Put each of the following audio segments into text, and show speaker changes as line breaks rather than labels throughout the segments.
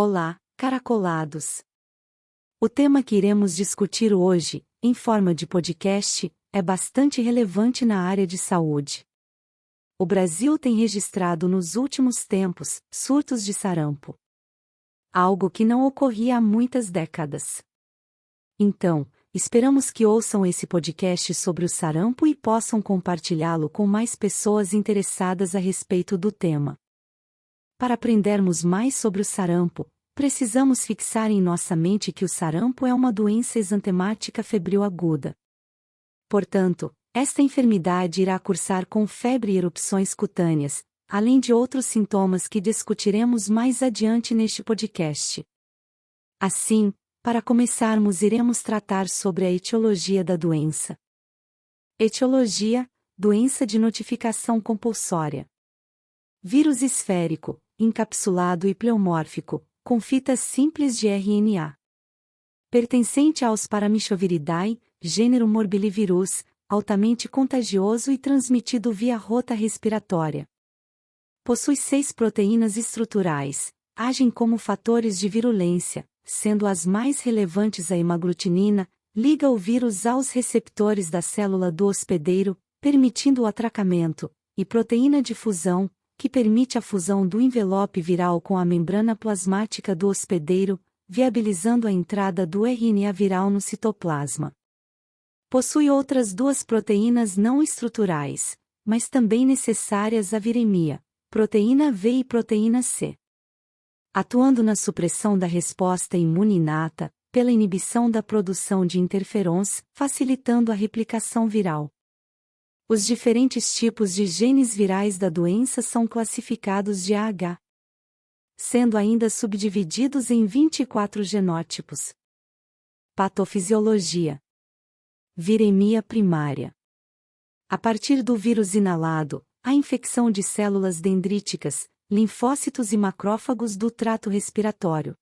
Olá, caracolados! O tema que iremos discutir hoje, em forma de podcast, é bastante relevante na área de saúde. O Brasil tem registrado nos últimos tempos surtos de sarampo. Algo que não ocorria há muitas décadas. Então, esperamos que ouçam esse podcast sobre o sarampo e possam compartilhá-lo com mais pessoas interessadas a respeito do tema. Para aprendermos mais sobre o sarampo, precisamos fixar em nossa mente que o sarampo é uma doença exantemática febril aguda. Portanto, esta enfermidade irá cursar com febre e erupções cutâneas, além de outros sintomas que discutiremos mais adiante neste podcast. Assim, para começarmos, iremos tratar sobre a etiologia da doença. Etiologia: doença de notificação compulsória. Vírus esférico, encapsulado e pleomórfico, com fitas simples de RNA. Pertencente aos Paramyxoviridae, gênero Morbillivirus, altamente contagioso e transmitido via rota respiratória. Possui 6 proteínas estruturais, agem como fatores de virulência, sendo as mais relevantes a hemaglutinina, liga o vírus aos receptores da célula do hospedeiro, permitindo o atracamento, e proteína de fusão, que permite a fusão do envelope viral com a membrana plasmática do hospedeiro, viabilizando a entrada do RNA viral no citoplasma. Possui outras 2 proteínas não estruturais, mas também necessárias à viremia, proteína V e proteína C. Atuando na supressão da resposta imune inata, pela inibição da produção de interferons, facilitando a replicação viral. Os diferentes tipos de genes virais da doença são classificados de A a H, sendo ainda subdivididos em 24 genótipos. Patofisiologia: viremia primária. A partir do vírus inalado, a infecção de células dendríticas, linfócitos e macrófagos do trato respiratório.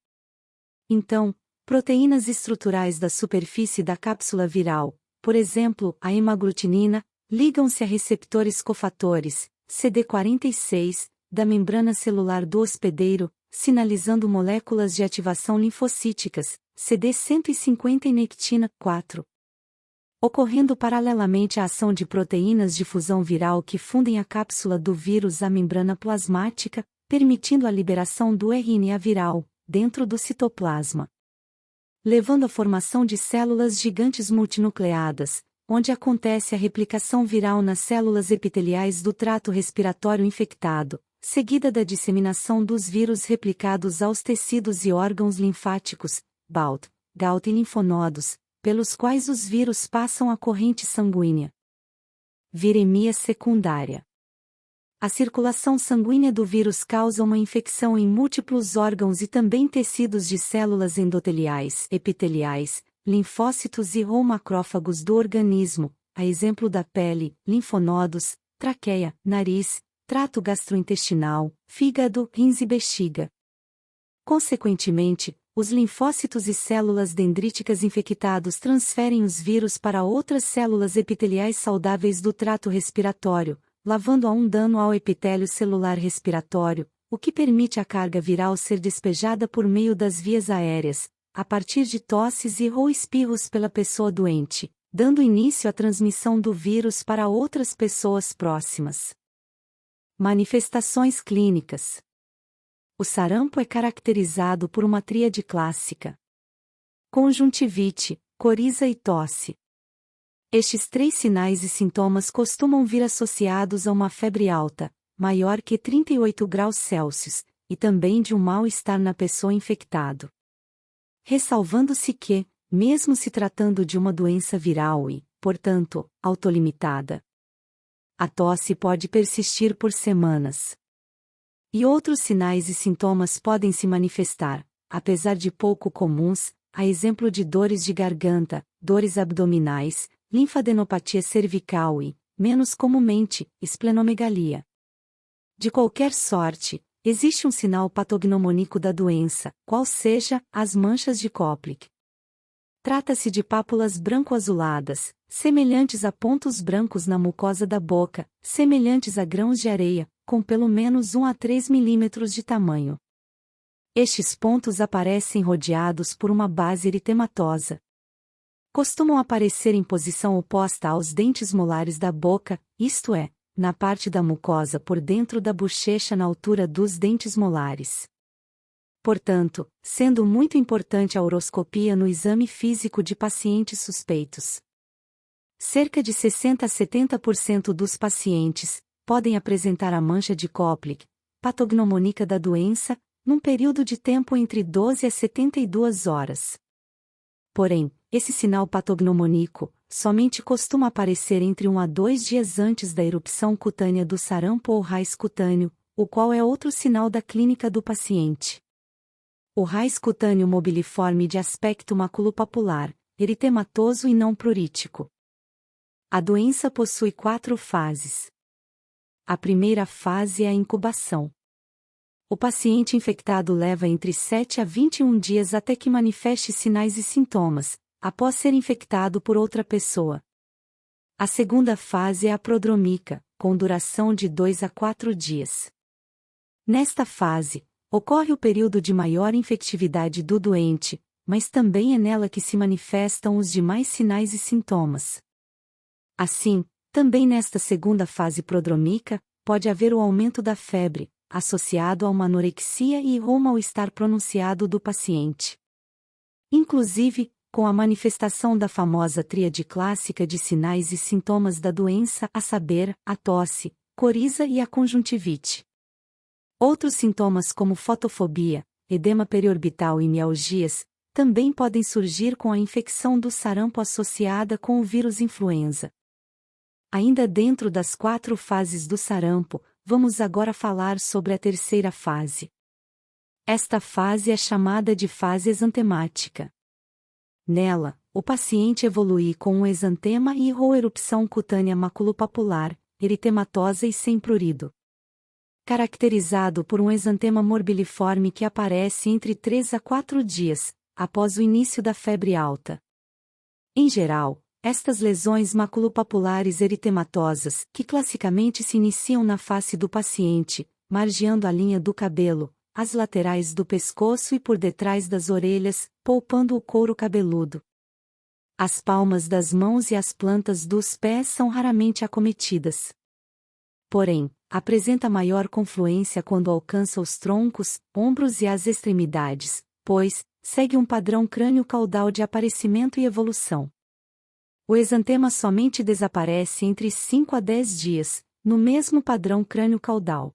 Então, proteínas estruturais da superfície da cápsula viral, por exemplo, a hemaglutinina, ligam-se a receptores cofatores, CD46, da membrana celular do hospedeiro, sinalizando moléculas de ativação linfocíticas, CD150 e nectina 4. Ocorrendo paralelamente à ação de proteínas de fusão viral que fundem a cápsula do vírus à membrana plasmática, permitindo a liberação do RNA viral, dentro do citoplasma. Levando à formação de células gigantes multinucleadas, onde acontece a replicação viral nas células epiteliais do trato respiratório infectado, seguida da disseminação dos vírus replicados aos tecidos e órgãos linfáticos, GALT e linfonodos, pelos quais os vírus passam à corrente sanguínea. Viremia secundária. A circulação sanguínea do vírus causa uma infecção em múltiplos órgãos e também tecidos de células endoteliais, epiteliais, linfócitos e ou macrófagos do organismo, a exemplo da pele, linfonodos, traqueia, nariz, trato gastrointestinal, fígado, rins e bexiga. Consequentemente, os linfócitos e células dendríticas infectados transferem os vírus para outras células epiteliais saudáveis do trato respiratório, levando a um dano ao epitélio celular respiratório, o que permite a carga viral ser despejada por meio das vias aéreas, a partir de tosses e ou espirros pela pessoa doente, dando início à transmissão do vírus para outras pessoas próximas. Manifestações clínicas. O sarampo é caracterizado por uma tríade clássica: conjuntivite, coriza e tosse. Estes 3 sinais e sintomas costumam vir associados a uma febre alta, maior que 38 graus Celsius, e também de um mal-estar na pessoa infectada. Ressalvando-se que, mesmo se tratando de uma doença viral e, portanto, autolimitada, a tosse pode persistir por semanas. E outros sinais e sintomas podem se manifestar, apesar de pouco comuns, a exemplo de dores de garganta, dores abdominais, linfadenopatia cervical e, menos comumente, esplenomegalia. De qualquer sorte, existe um sinal patognomônico da doença, qual seja, as manchas de Koplik. Trata-se de pápulas branco-azuladas, semelhantes a pontos brancos na mucosa da boca, semelhantes a grãos de areia, com pelo menos 1 a 3 milímetros de tamanho. Estes pontos aparecem rodeados por uma base eritematosa. Costumam aparecer em posição oposta aos dentes molares da boca, isto é, na parte da mucosa por dentro da bochecha na altura dos dentes molares. Portanto, sendo muito importante a uroscopia no exame físico de pacientes suspeitos. Cerca de 60 a 70% dos pacientes podem apresentar a mancha de Koplik, patognomônica da doença, num período de tempo entre 12 a 72 horas. Porém, esse sinal patognomônico somente costuma aparecer entre 1 a 2 dias antes da erupção cutânea do sarampo ou raiz cutâneo, o qual é outro sinal da clínica do paciente. O raiz cutâneo mobiliforme de aspecto maculopapular, eritematoso e não plurítico. A doença possui 4 fases. A primeira fase é a incubação. O paciente infectado leva entre 7 a 21 dias até que manifeste sinais e sintomas, após ser infectado por outra pessoa. A segunda fase é a prodrômica, com duração de 2 a 4 dias. Nesta fase, ocorre o período de maior infectividade do doente, mas também é nela que se manifestam os demais sinais e sintomas. Assim, também nesta segunda fase prodrômica, pode haver o aumento da febre, associado a uma anorexia e ou mal-estar pronunciado do paciente. Inclusive, com a manifestação da famosa tríade clássica de sinais e sintomas da doença, a saber, a tosse, coriza e a conjuntivite. Outros sintomas como fotofobia, edema periorbital e mialgias, também podem surgir com a infecção do sarampo associada com o vírus influenza. Ainda dentro das 4 fases do sarampo, vamos agora falar sobre a terceira fase. Esta fase é chamada de fase exantemática. Nela, o paciente evolui com um exantema e ou erupção cutânea maculopapular, eritematosa e sem prurido. Caracterizado por um exantema morbiliforme que aparece entre 3 a 4 dias, após o início da febre alta. Em geral, estas lesões maculopapulares eritematosas, que classicamente se iniciam na face do paciente, margeando a linha do cabelo, as laterais do pescoço e por detrás das orelhas, poupando o couro cabeludo. As palmas das mãos e as plantas dos pés são raramente acometidas. Porém, apresenta maior confluência quando alcança os troncos, ombros e as extremidades, pois segue um padrão crânio-caudal de aparecimento e evolução. O exantema somente desaparece entre 5 a 10 dias, no mesmo padrão crânio-caudal.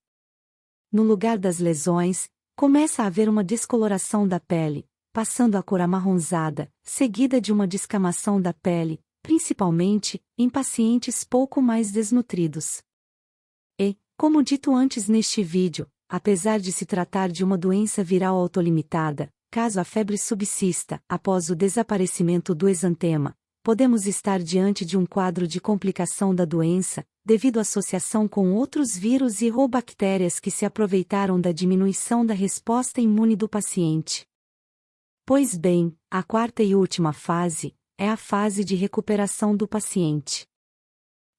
No lugar das lesões, começa a haver uma descoloração da pele, passando a cor amarronzada, seguida de uma descamação da pele, principalmente em pacientes pouco mais desnutridos. E, como dito antes neste vídeo, apesar de se tratar de uma doença viral autolimitada, caso a febre subsista após o desaparecimento do exantema, podemos estar diante de um quadro de complicação da doença, devido à associação com outros vírus e ou bactérias que se aproveitaram da diminuição da resposta imune do paciente. Pois bem, a quarta e última fase é a fase de recuperação do paciente.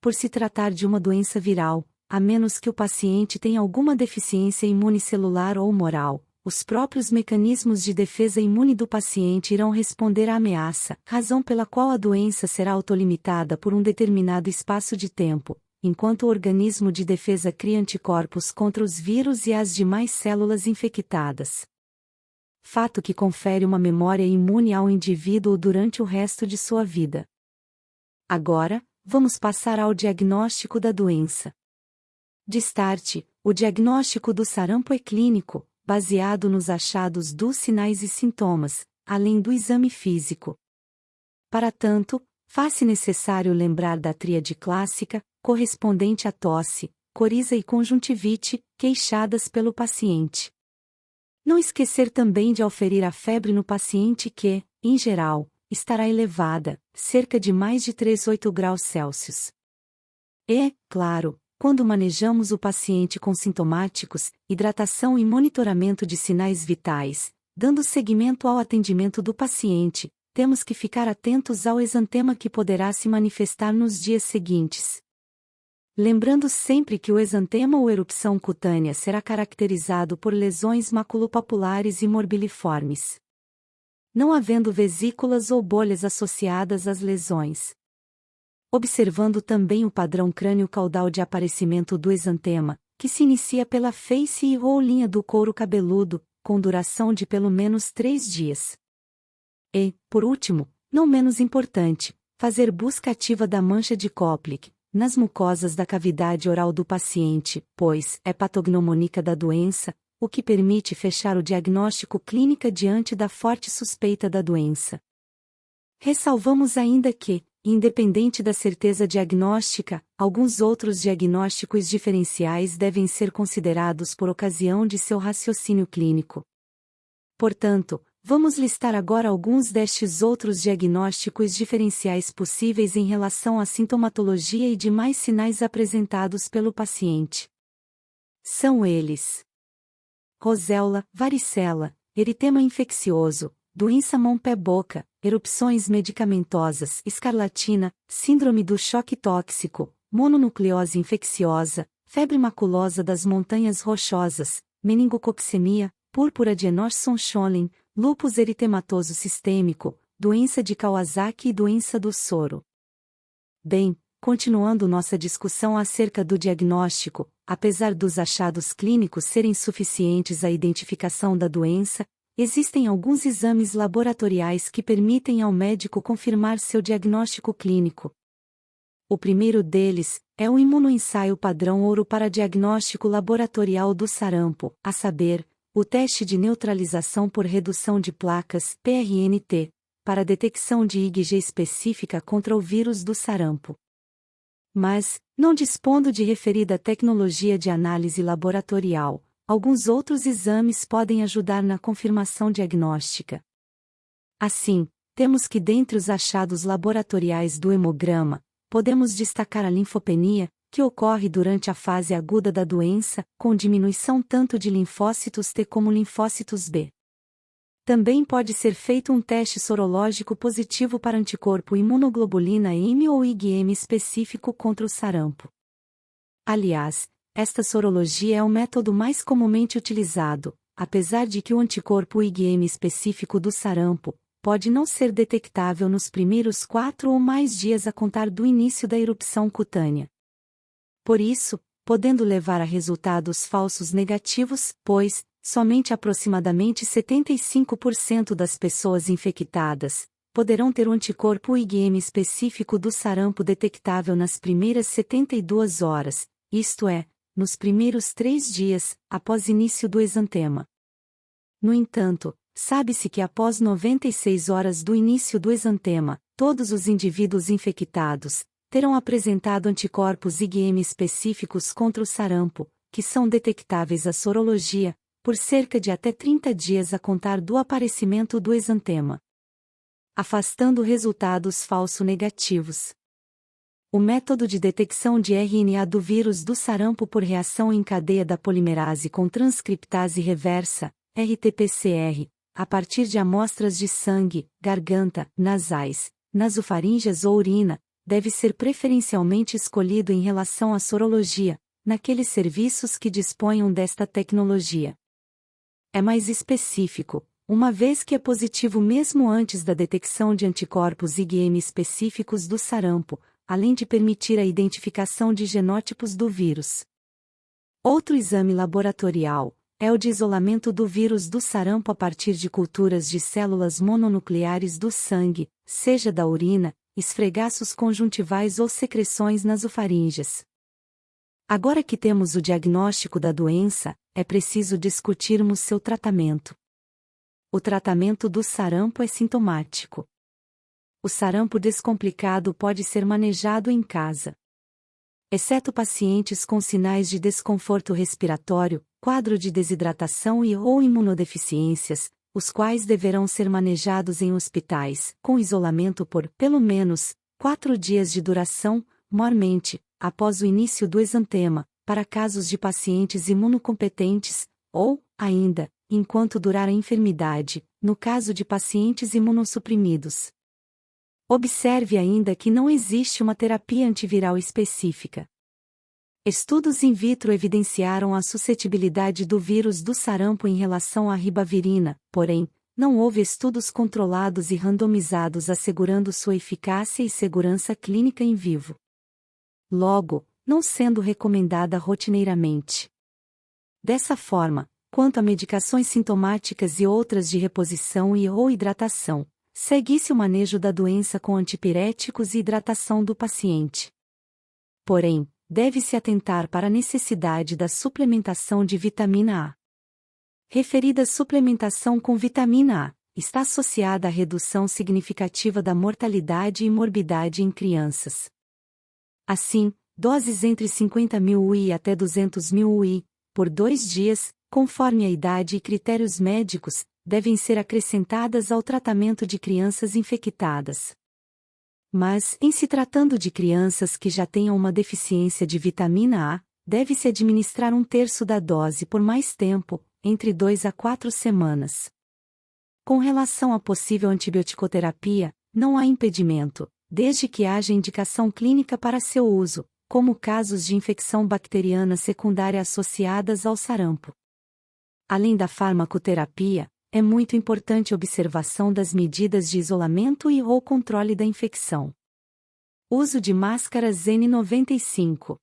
Por se tratar de uma doença viral, a menos que o paciente tenha alguma deficiência imunicelular ou humoral, os próprios mecanismos de defesa imune do paciente irão responder à ameaça, razão pela qual a doença será autolimitada por um determinado espaço de tempo, enquanto o organismo de defesa cria anticorpos contra os vírus e as demais células infectadas. Fato que confere uma memória imune ao indivíduo durante o resto de sua vida. Agora, vamos passar ao diagnóstico da doença. De start, o diagnóstico do sarampo é clínico, baseado nos achados dos sinais e sintomas, além do exame físico. Para tanto, faz-se necessário lembrar da tríade clássica, correspondente à tosse, coriza e conjuntivite, queixadas pelo paciente. Não esquecer também de auferir a febre no paciente que, em geral, estará elevada, cerca de mais de 38 graus Celsius. E, claro, quando manejamos o paciente com sintomáticos, hidratação e monitoramento de sinais vitais, dando seguimento ao atendimento do paciente, temos que ficar atentos ao exantema que poderá se manifestar nos dias seguintes. Lembrando sempre que o exantema ou erupção cutânea será caracterizado por lesões maculopapulares e morbiliformes, não havendo vesículas ou bolhas associadas às lesões. Observando também o padrão crânio-caudal de aparecimento do exantema, que se inicia pela face e ou linha do couro cabeludo, com duração de pelo menos 3 dias. E, por último, não menos importante, fazer busca ativa da mancha de Koplik nas mucosas da cavidade oral do paciente, pois é patognomônica da doença, o que permite fechar o diagnóstico clínico diante da forte suspeita da doença. Ressalvamos ainda que, independente da certeza diagnóstica, alguns outros diagnósticos diferenciais devem ser considerados por ocasião de seu raciocínio clínico. Portanto, vamos listar agora alguns destes outros diagnósticos diferenciais possíveis em relação à sintomatologia e demais sinais apresentados pelo paciente. São eles: roséola, varicela, eritema infeccioso, doença mão-pé-boca, erupções medicamentosas, escarlatina, síndrome do choque tóxico, mononucleose infecciosa, febre maculosa das montanhas rochosas, meningococcemia, púrpura de Enoch-Sonschollen, lúpus eritematoso sistêmico, doença de Kawasaki e doença do soro. Bem, continuando nossa discussão acerca do diagnóstico, apesar dos achados clínicos serem suficientes à identificação da doença, existem alguns exames laboratoriais que permitem ao médico confirmar seu diagnóstico clínico. O primeiro deles é o imunoensaio padrão ouro para diagnóstico laboratorial do sarampo, a saber, o teste de neutralização por redução de placas, PRNT, para detecção de IgG específica contra o vírus do sarampo. Mas, não dispondo de referida tecnologia de análise laboratorial, alguns outros exames podem ajudar na confirmação diagnóstica. Assim, temos que dentre os achados laboratoriais do hemograma, podemos destacar a linfopenia, que ocorre durante a fase aguda da doença, com diminuição tanto de linfócitos T como linfócitos B. Também pode ser feito um teste sorológico positivo para anticorpo imunoglobulina M ou IgM específico contra o sarampo. Aliás, esta sorologia é o método mais comumente utilizado, apesar de que o anticorpo IgM específico do sarampo pode não ser detectável nos primeiros 4 ou mais dias a contar do início da erupção cutânea. Por isso, podendo levar a resultados falsos negativos, pois, somente aproximadamente 75% das pessoas infectadas poderão ter o anticorpo IgM específico do sarampo detectável nas primeiras 72 horas, isto é, nos primeiros 3 dias, após início do exantema. No entanto, sabe-se que após 96 horas do início do exantema, todos os indivíduos infectados terão apresentado anticorpos IgM específicos contra o sarampo, que são detectáveis à sorologia, por cerca de até 30 dias a contar do aparecimento do exantema, afastando resultados falso-negativos. O método de detecção de RNA do vírus do sarampo por reação em cadeia da polimerase com transcriptase reversa, RT-PCR, a partir de amostras de sangue, garganta, nasais, nasofaríngeas ou urina, deve ser preferencialmente escolhido em relação à sorologia, naqueles serviços que disponham desta tecnologia. É mais específico, uma vez que é positivo mesmo antes da detecção de anticorpos IgM específicos do sarampo, além de permitir a identificação de genótipos do vírus. Outro exame laboratorial é o de isolamento do vírus do sarampo a partir de culturas de células mononucleares do sangue, seja da urina, esfregaços conjuntivais ou secreções nasofaríngeas. Agora que temos o diagnóstico da doença, é preciso discutirmos seu tratamento. O tratamento do sarampo é sintomático. O sarampo descomplicado pode ser manejado em casa. Exceto pacientes com sinais de desconforto respiratório, quadro de desidratação ou imunodeficiências, os quais deverão ser manejados em hospitais, com isolamento por, pelo menos, 4 dias de duração, mormente, após o início do exantema, para casos de pacientes imunocompetentes, ou, ainda, enquanto durar a enfermidade, no caso de pacientes imunossuprimidos. Observe ainda que não existe uma terapia antiviral específica. Estudos in vitro evidenciaram a suscetibilidade do vírus do sarampo em relação à ribavirina, porém, não houve estudos controlados e randomizados assegurando sua eficácia e segurança clínica em vivo. Logo, não sendo recomendada rotineiramente. Dessa forma, quanto a medicações sintomáticas e outras de reposição e/ou hidratação, segue-se o manejo da doença com antipiréticos e hidratação do paciente. Porém, deve-se atentar para a necessidade da suplementação de vitamina A. Referida suplementação com vitamina A está associada à redução significativa da mortalidade e morbidade em crianças. Assim, doses entre 50.000 UI até 200.000 UI, por 2 dias, conforme a idade e critérios médicos, devem ser acrescentadas ao tratamento de crianças infectadas. Mas, em se tratando de crianças que já tenham uma deficiência de vitamina A, deve-se administrar 1/3 da dose por mais tempo, entre 2 a 4 semanas. Com relação à possível antibioticoterapia, não há impedimento, desde que haja indicação clínica para seu uso, como casos de infecção bacteriana secundária associadas ao sarampo. Além da farmacoterapia, é muito importante a observação das medidas de isolamento e/ou controle da infecção. Uso de máscaras N95.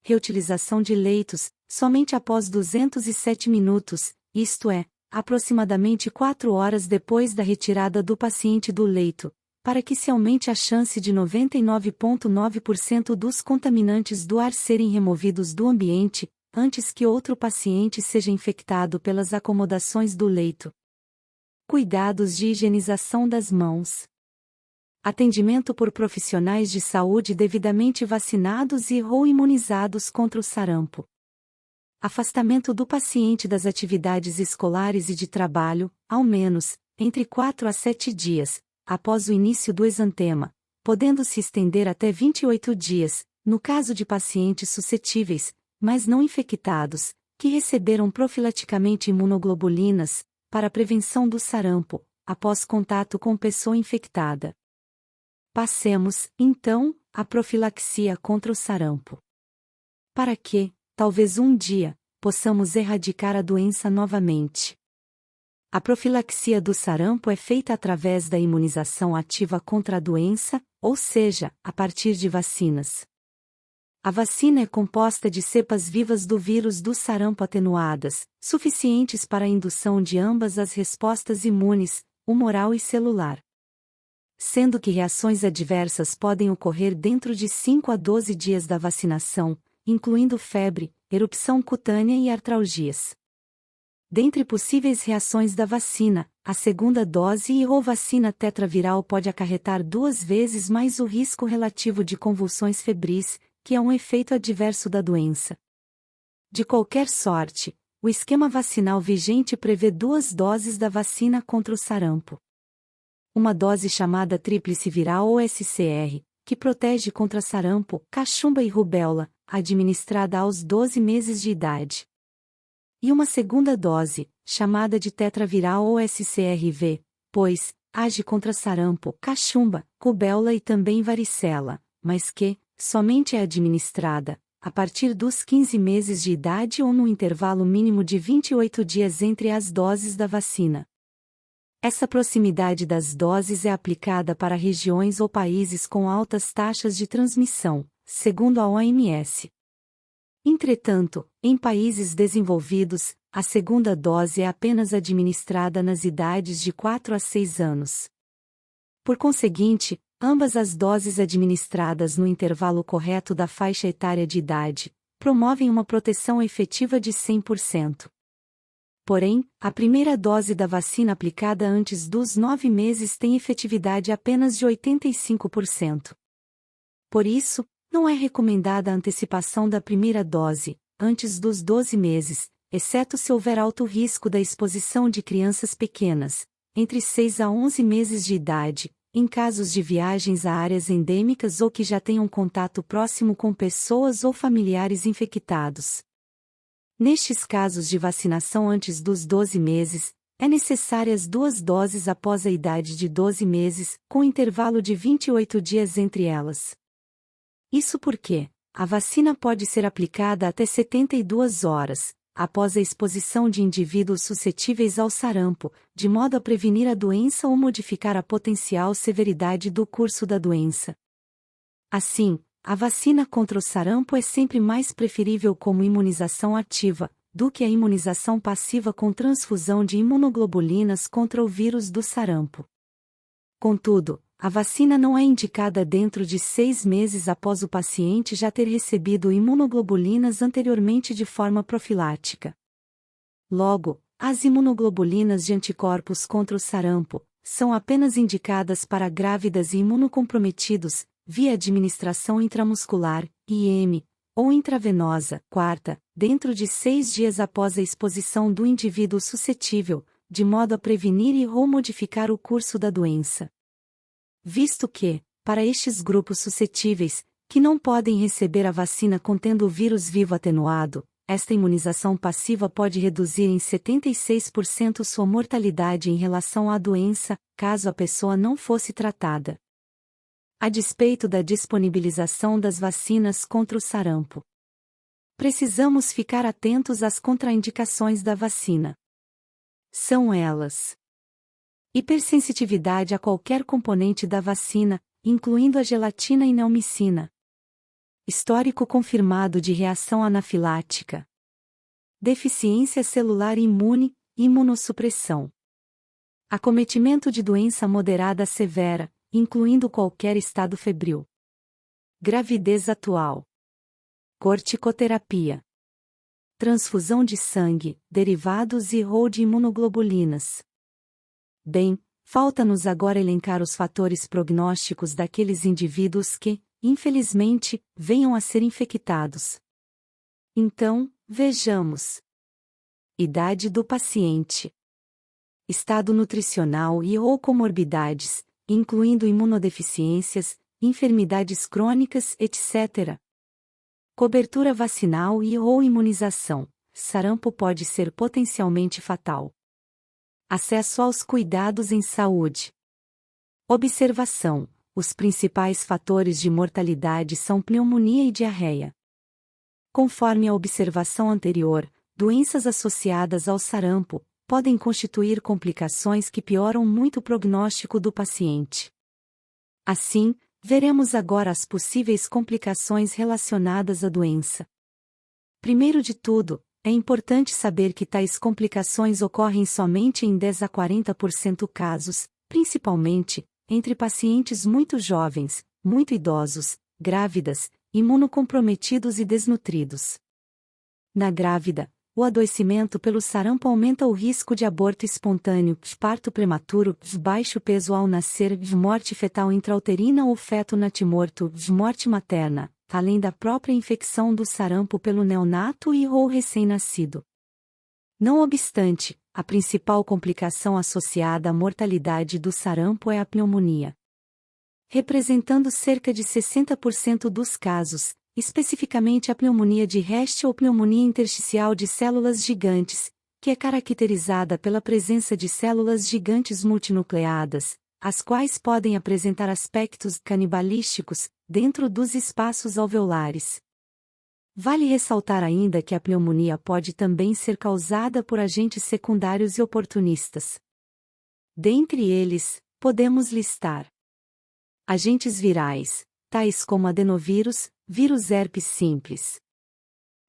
Reutilização de leitos, somente após 207 minutos, isto é, aproximadamente 4 horas depois da retirada do paciente do leito, para que se aumente a chance de 99,9% dos contaminantes do ar serem removidos do ambiente, antes que outro paciente seja infectado pelas acomodações do leito. Cuidados de higienização das mãos. Atendimento por profissionais de saúde devidamente vacinados e/ou imunizados contra o sarampo. Afastamento do paciente das atividades escolares e de trabalho, ao menos, entre 4 a 7 dias, após o início do exantema, podendo se estender até 28 dias, no caso de pacientes suscetíveis, mas não infectados, que receberam profilaticamente imunoglobulinas, para a prevenção do sarampo, após contato com pessoa infectada. Passemos, então, à profilaxia contra o sarampo. Para que, talvez um dia, possamos erradicar a doença novamente. A profilaxia do sarampo é feita através da imunização ativa contra a doença, ou seja, a partir de vacinas. A vacina é composta de cepas vivas do vírus do sarampo atenuadas, suficientes para a indução de ambas as respostas imunes, humoral e celular. Sendo que reações adversas podem ocorrer dentro de 5 a 12 dias da vacinação, incluindo febre, erupção cutânea e artralgias. Dentre possíveis reações da vacina, a segunda dose e/ou vacina tetraviral pode acarretar 2 vezes mais o risco relativo de convulsões febris, que é um efeito adverso da doença. De qualquer sorte, o esquema vacinal vigente prevê 2 doses da vacina contra o sarampo. Uma dose chamada tríplice viral ou SCR, que protege contra sarampo, cachumba e rubéola, administrada aos 12 meses de idade. E uma segunda dose, chamada de tetraviral ou SCRV, pois age contra sarampo, cachumba, rubéola e também varicela, mas que somente é administrada a partir dos 15 meses de idade ou no intervalo mínimo de 28 dias entre as doses da vacina. Essa proximidade das doses é aplicada para regiões ou países com altas taxas de transmissão, segundo a OMS. Entretanto, em países desenvolvidos, a segunda dose é apenas administrada nas idades de 4 a 6 anos. Por conseguinte, ambas as doses administradas no intervalo correto da faixa etária de idade, promovem uma proteção efetiva de 100%. Porém, a primeira dose da vacina aplicada antes dos 9 meses tem efetividade apenas de 85%. Por isso, não é recomendada a antecipação da primeira dose, antes dos 12 meses, exceto se houver alto risco da exposição de crianças pequenas, entre 6 a 11 meses de idade, em casos de viagens a áreas endêmicas ou que já tenham contato próximo com pessoas ou familiares infectados. Nestes casos de vacinação antes dos 12 meses, é necessárias 2 doses após a idade de 12 meses, com intervalo de 28 dias entre elas. Isso porque, a vacina pode ser aplicada até 72 horas, após a exposição de indivíduos suscetíveis ao sarampo, de modo a prevenir a doença ou modificar a potencial severidade do curso da doença. Assim, a vacina contra o sarampo é sempre mais preferível como imunização ativa, do que a imunização passiva com transfusão de imunoglobulinas contra o vírus do sarampo. Contudo, a vacina não é indicada dentro de 6 meses após o paciente já ter recebido imunoglobulinas anteriormente de forma profilática. Logo, as imunoglobulinas de anticorpos contra o sarampo são apenas indicadas para grávidas e imunocomprometidos, via administração intramuscular, IM, ou intravenosa, quarta, dentro de 6 dias após a exposição do indivíduo suscetível, de modo a prevenir e ou modificar o curso da doença. Visto que, para estes grupos suscetíveis, que não podem receber a vacina contendo o vírus vivo atenuado, esta imunização passiva pode reduzir em 76% sua mortalidade em relação à doença, caso a pessoa não fosse tratada. A despeito da disponibilização das vacinas contra o sarampo, precisamos ficar atentos às contraindicações da vacina. São elas: hipersensitividade a qualquer componente da vacina, incluindo a gelatina e neomicina. Histórico confirmado de reação anafilática. Deficiência celular imune, imunossupressão. Acometimento de doença moderada a severa, incluindo qualquer estado febril. Gravidez atual. Corticoterapia. Transfusão de sangue, derivados e ou de imunoglobulinas. Bem, falta-nos agora elencar os fatores prognósticos daqueles indivíduos que, infelizmente, venham a ser infectados. Então, vejamos. Idade do paciente. Estado nutricional e ou comorbidades, incluindo imunodeficiências, enfermidades crônicas, etc. Cobertura vacinal e ou imunização. Sarampo pode ser potencialmente fatal. Acesso aos cuidados em saúde. Observação: os principais fatores de mortalidade são pneumonia e diarreia. Conforme a observação anterior, doenças associadas ao sarampo podem constituir complicações que pioram muito o prognóstico do paciente. Assim, veremos agora as possíveis complicações relacionadas à doença. Primeiro de tudo, é importante saber que tais complicações ocorrem somente em 10 a 40% casos, principalmente entre pacientes muito jovens, muito idosos, grávidas, imunocomprometidos e desnutridos. Na grávida, o adoecimento pelo sarampo aumenta o risco de aborto espontâneo, parto prematuro, baixo peso ao nascer, morte fetal intrauterina ou feto natimorto, morte materna, além da própria infecção do sarampo pelo neonato e ou recém-nascido. Não obstante, a principal complicação associada à mortalidade do sarampo é a pneumonia. Representando cerca de 60% dos casos, especificamente a pneumonia de Rest ou pneumonia intersticial de células gigantes, que é caracterizada pela presença de células gigantes multinucleadas, as quais podem apresentar aspectos canibalísticos, dentro dos espaços alveolares. Vale ressaltar ainda que a pneumonia pode também ser causada por agentes secundários e oportunistas. Dentre eles, podemos listar agentes virais, tais como adenovírus, vírus herpes simples.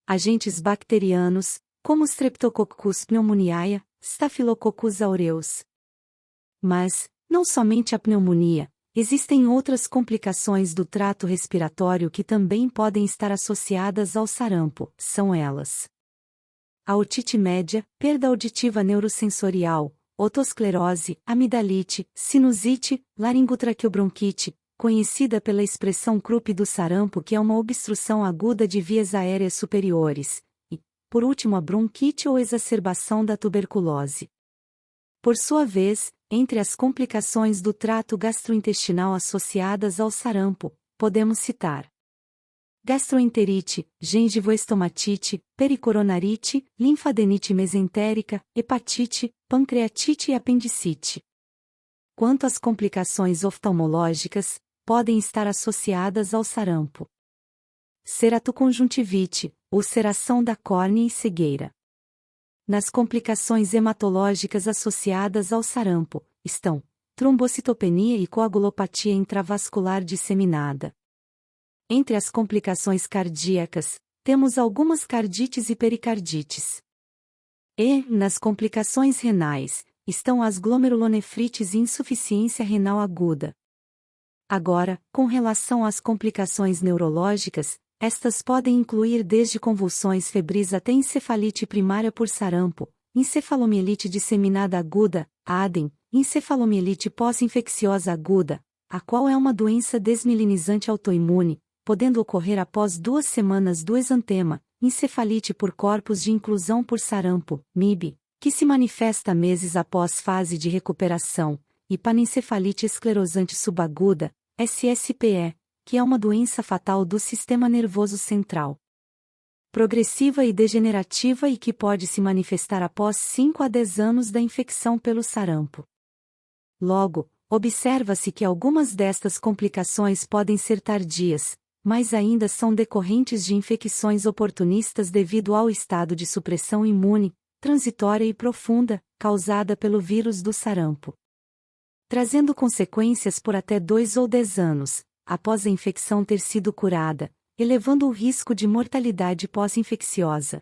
Agentes bacterianos, como Streptococcus pneumoniae, Staphylococcus aureus. Mas, não somente a pneumonia, existem outras complicações do trato respiratório que também podem estar associadas ao sarampo, são elas: a otite média, perda auditiva neurosensorial, otosclerose, amidalite, sinusite, laringotraqueobronquite, conhecida pela expressão Krupp do sarampo, que é uma obstrução aguda de vias aéreas superiores, e, por último, a bronquite ou exacerbação da tuberculose. Por sua vez, entre as complicações do trato gastrointestinal associadas ao sarampo, podemos citar gastroenterite, gengivoestomatite, pericoronarite, linfadenite mesentérica, hepatite, pancreatite e apendicite. Quanto às complicações oftalmológicas, podem estar associadas ao sarampo ceratoconjuntivite, ulceração da córnea e cegueira. Nas complicações hematológicas associadas ao sarampo, estão trombocitopenia e coagulopatia intravascular disseminada. Entre as complicações cardíacas, temos algumas cardites e pericardites. E, nas complicações renais, estão as glomerulonefrites e insuficiência renal aguda. Agora, com relação às complicações neurológicas, estas podem incluir desde convulsões febris até encefalite primária por sarampo, encefalomielite disseminada aguda, ADEM, encefalomielite pós-infecciosa aguda, a qual é uma doença desmielinizante autoimune, podendo ocorrer após 2 semanas do exantema, encefalite por corpos de inclusão por sarampo, MIB, que se manifesta meses após fase de recuperação, e panencefalite esclerosante subaguda, SSPE, que é uma doença fatal do sistema nervoso central. Progressiva e degenerativa e que pode se manifestar após 5 a 10 anos da infecção pelo sarampo. Logo, observa-se que algumas destas complicações podem ser tardias, mas ainda são decorrentes de infecções oportunistas devido ao estado de supressão imune, transitória e profunda, causada pelo vírus do sarampo. Trazendo consequências por até 2 ou 10 anos, após a infecção ter sido curada, elevando o risco de mortalidade pós-infecciosa.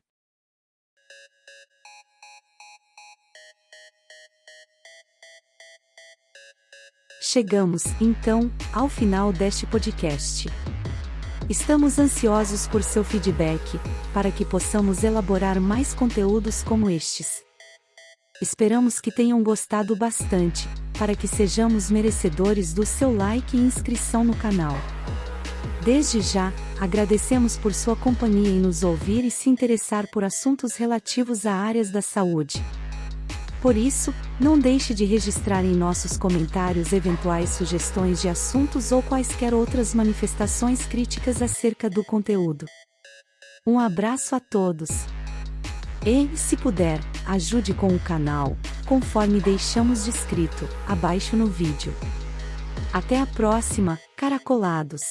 Chegamos, então, ao final deste podcast. Estamos ansiosos por seu feedback, para que possamos elaborar mais conteúdos como estes. Esperamos que tenham gostado bastante, para que sejamos merecedores do seu like e inscrição no canal. Desde já, agradecemos por sua companhia em nos ouvir e se interessar por assuntos relativos a áreas da saúde. Por isso, não deixe de registrar em nossos comentários eventuais sugestões de assuntos ou quaisquer outras manifestações críticas acerca do conteúdo. Um abraço a todos! E, se puder, ajude com o canal, conforme deixamos descrito abaixo no vídeo. Até a próxima, caracolados!